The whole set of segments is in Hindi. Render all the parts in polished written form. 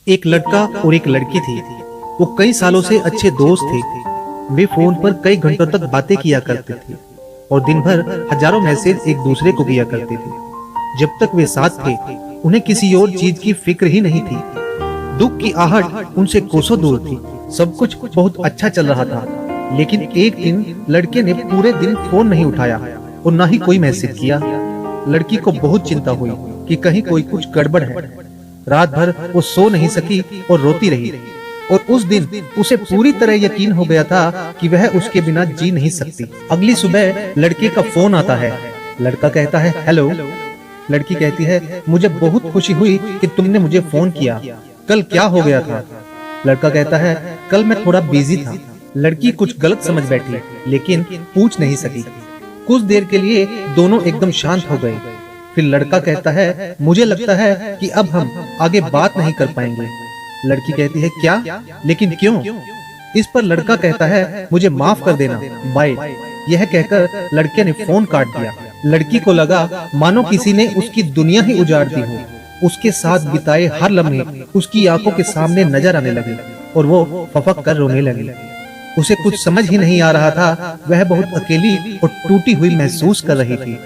एक लड़का और एक लड़की थी। वो कई सालों से अच्छे दोस्त थे। वे फोन पर कई घंटों तक बातें किया करते थे और दिन भर हजारों मैसेज एक दूसरे को किया करते थे। जब तक वे साथ थे उन्हें किसी और चीज की फिक्र ही नहीं थी। दुख की आहट उनसे कोसों दूर थी। सब कुछ बहुत अच्छा चल रहा था, लेकिन एक दिन लड़के ने पूरे दिन फोन नहीं उठाया और ना ही कोई मैसेज किया। लड़की को बहुत चिंता हुई कि कहीं कोई कुछ गड़बड़ है। रात भर वो सो नहीं सकी और रोती रही और उस दिन उसे पूरी तरह यकीन हो गया था कि वह उसके बिना जी नहीं सकती। अगली सुबह लड़के का फोन आता है। लड़का कहता है हेलो। लड़की कहती है मुझे बहुत खुशी हुई कि तुमने मुझे फोन किया। कल क्या हो गया था? लड़का कहता है कल मैं थोड़ा बिजी था। लड़की कुछ गलत समझ बैठी लेकिन पूछ नहीं सकी। कुछ देर के लिए दोनों एकदम शांत हो गए। फिर लड़का कहता है मुझे लगता है कि अब हम आगे बात नहीं कर पाएंगे। लड़की कहती है क्या, लेकिन क्यों? इस पर लड़का कहता है मुझे माफ कर देना, बाय। यह कहकर लड़के ने फोन काट दिया। लड़की को लगा मानो किसी ने उसकी दुनिया ही उजाड़ दी हो। उसके साथ बिताए हर लम्हे उसकी आंखों के सामने नजर आने लगे और वो फफक कर रोने लगी। उसे कुछ समझ ही नहीं आ रहा था। वह बहुत अकेली और टूटी हुई महसूस कर रही थी।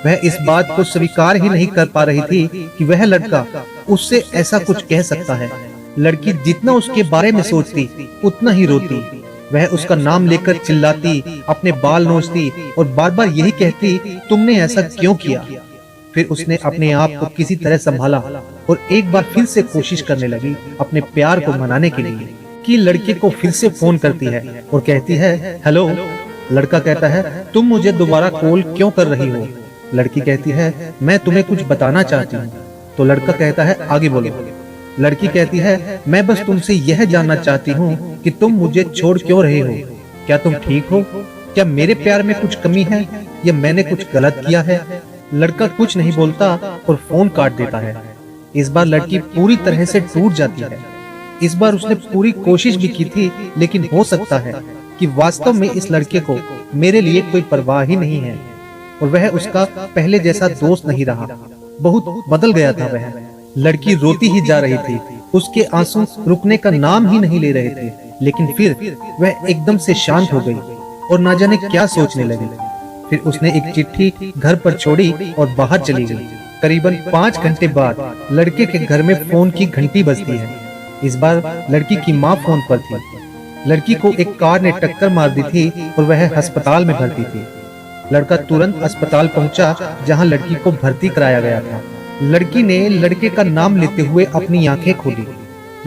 वह इस बात को स्वीकार ही नहीं कर पा रही थी कि वह लड़का उससे ऐसा कुछ कह सकता है। लड़की जितना उसके बारे में सोचती उतना ही रोती। वह उसका नाम लेकर चिल्लाती, अपने बाल नोचती और बार बार यही कहती तुमने ऐसा क्यों किया। फिर उसने अपने आप को किसी तरह संभाला और एक बार फिर से कोशिश करने लगी अपने प्यार को मनाने के लिए। कि लड़के को फिर से फोन करती है और कहती है हेलो। लड़का कहता है तुम मुझे दोबारा कॉल क्यों कर रही हो? लड़की कहती है मैं तुम्हें कुछ बताना चाहती हूँ। तो लड़का कहता है आगे बोलो। लड़की कहती है मैं बस तुमसे यह जानना चाहती हूँ कि तुम मुझे छोड़ क्यों रहे हो। क्या तुम ठीक हो? क्या मेरे प्यार में कुछ कमी है या मैंने कुछ गलत किया है? लड़का कुछ नहीं बोलता और फोन काट देता है। इस बार लड़की पूरी तरह से टूट जाती है। इस बार उसने पूरी कोशिश भी की थी, लेकिन हो सकता है कि वास्तव में इस लड़के को मेरे लिए कोई परवाह ही नहीं है और वह उसका पहले जैसा दोस्त नहीं रहा। बहुत बदल गया था वह। लड़की रोती ही जा रही थी। उसके आंसू रुकने का नाम ही नहीं ले रहे थे। लेकिन फिर वह एकदम से शांत हो गई और ना जाने क्या सोचने लगी। फिर उसने एक चिट्ठी घर पर छोड़ी और बाहर चली गई। करीबन 5 घंटे बाद लड़के के घर में फोन की घंटी बजती है। इस बार लड़की की माँ फोन पर थी। लड़की को एक कार ने टक्कर मार दी थी और वह अस्पताल में भर्ती थी। लड़का तुरंत अस्पताल पहुंचा जहां लड़की को भर्ती कराया गया था। लड़की ने लड़के का नाम लेते हुए अपनी आंखें खोली।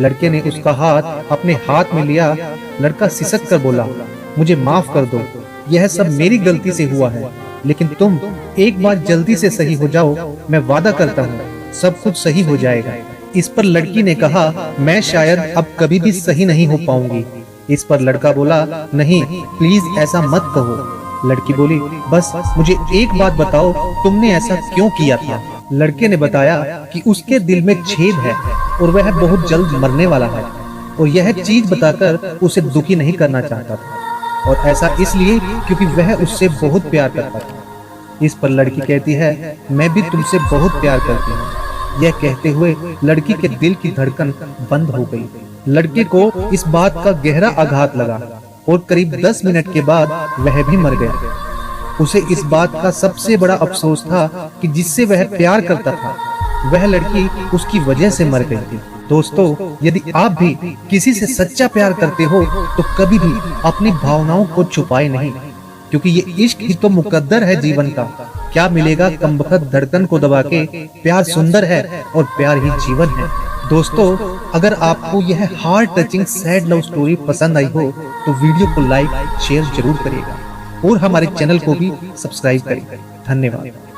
लड़के ने उसका हाथ अपने हाथ में लिया। लड़का सिसक कर बोला मुझे माफ कर दो, यह सब मेरी गलती से हुआ है, लेकिन तुम एक बार जल्दी से सही हो जाओ। मैं वादा करता हूँ सब कुछ सही हो जाएगा। इस पर लड़की ने कहा मैं शायद अब कभी भी सही नहीं हो पाऊंगी। इस पर लड़का बोला नहीं प्लीज ऐसा मत कहो। लड़की बोली बस मुझे एक बात बताओ, तुमने ऐसा क्यों किया था? लड़के ने बताया कि उसके दिल में छेद है और वह बहुत जल्द मरने वाला है और यह चीज बताकर उसे दुखी नहीं करना चाहता था, और ऐसा इसलिए क्योंकि वह उससे बहुत प्यार करता था। इस पर लड़की कहती है मैं भी तुमसे बहुत प्यार करती हूँ। यह कहते हुए लड़की के दिल की धड़कन बंद हो गई। लड़के को इस बात का गहरा आघात लगा और करीब 10 मिनट के बाद वह भी मर गया। उसे इस बात का सबसे बड़ा अफसोस था कि जिससे वह प्यार करता था वह लड़की उसकी वजह से मर गई थी। दोस्तों, यदि आप भी किसी से सच्चा प्यार करते हो तो कभी भी अपनी भावनाओं को छुपाए नहीं, क्योंकि ये इश्क ही तो मुकद्दर है जीवन का। क्या मिलेगा कमबख्त धड़कन को दबा के। प्यार सुंदर है और प्यार ही जीवन है। दोस्तों, अगर आपको यह heart touching sad love story पसंद आई हो तो वीडियो को लाइक शेयर जरूर करिएगा और हमारे चैनल को भी सब्सक्राइब करें। धन्यवाद।